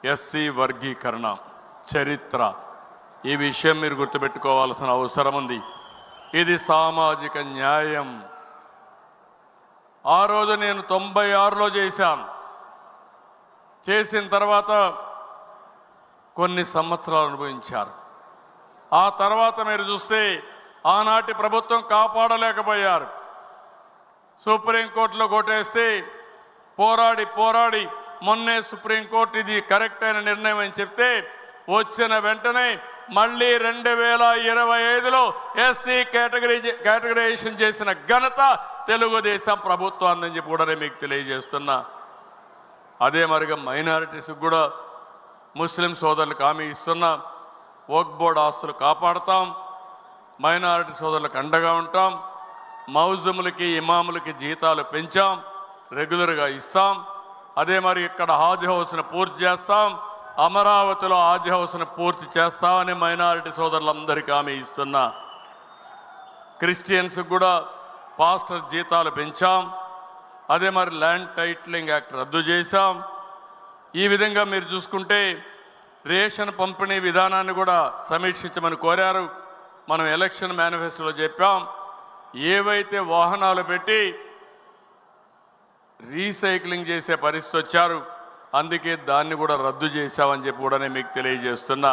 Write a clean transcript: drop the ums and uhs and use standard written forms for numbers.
SC వర్గీకరణ చరిత్ర, ఈ విషయం మీరు గుర్తుపెట్టుకోవాల్సిన అవసరం ఉంది. ఇది సామాజిక న్యాయం. ఆ రోజు నేను 96లో చేశాను. చేసిన తర్వాత కొన్ని సంవత్సరాలు అనుభవించారు. ఆ తర్వాత మీరు చూస్తే ఆనాటి ప్రభుత్వం కాపాడలేకపోయారు. సుప్రీంకోర్టులో కొట్టేస్తే పోరాడి మొన్నే సుప్రీంకోర్టు ఇది కరెక్ట్ అయిన నిర్ణయం అని చెప్తే వచ్చిన వెంటనే మళ్ళీ 2025లో ఎస్సీ కేటగిరైజేషన్ చేసిన ఘనత తెలుగుదేశం ప్రభుత్వం అని చెప్పి కూడా మీకు తెలియజేస్తున్నా. అదే మరిగా మైనారిటీస్కి కూడా ముస్లిం సోదరులకు హామీ ఇస్తున్నా. వక్ఫ్ బోర్డు ఆస్తులు కాపాడుతాం, మైనారిటీ సోదరులకు అండగా ఉంటాం. మౌజుములకి ఇమాములకి జీతాలు పెంచాం, రెగ్యులర్గా ఇస్తాం. అదే మరి ఇక్కడ హాజ్ హౌస్ను పూర్తి చేస్తాం, అమరావతిలో హాజ్ హౌస్ను పూర్తి చేస్తామని మైనారిటీ సోదరులందరికీ హామీ ఇస్తున్నా. క్రిస్టియన్స్కి కూడా పాస్టర్ జీతాలు పెంచాం. అదే మరి ల్యాండ్ టైటిలింగ్ యాక్ట్ రద్దు చేశాం. ఈ విధంగా మీరు చూసుకుంటే రేషన్ పంపిణీ విధానాన్ని కూడా సమీక్షించమని కోరారు. మనం ఎలక్షన్ మేనిఫెస్టోలో చెప్పాం, ఏవైతే వాహనాలు పెట్టి రీసైక్లింగ్ చేసే పరిస్థితి వచ్చారు, అందుకే దాన్ని కూడా రద్దు చేశామని చెప్పి కూడా నేను మీకు తెలియజేస్తున్నా.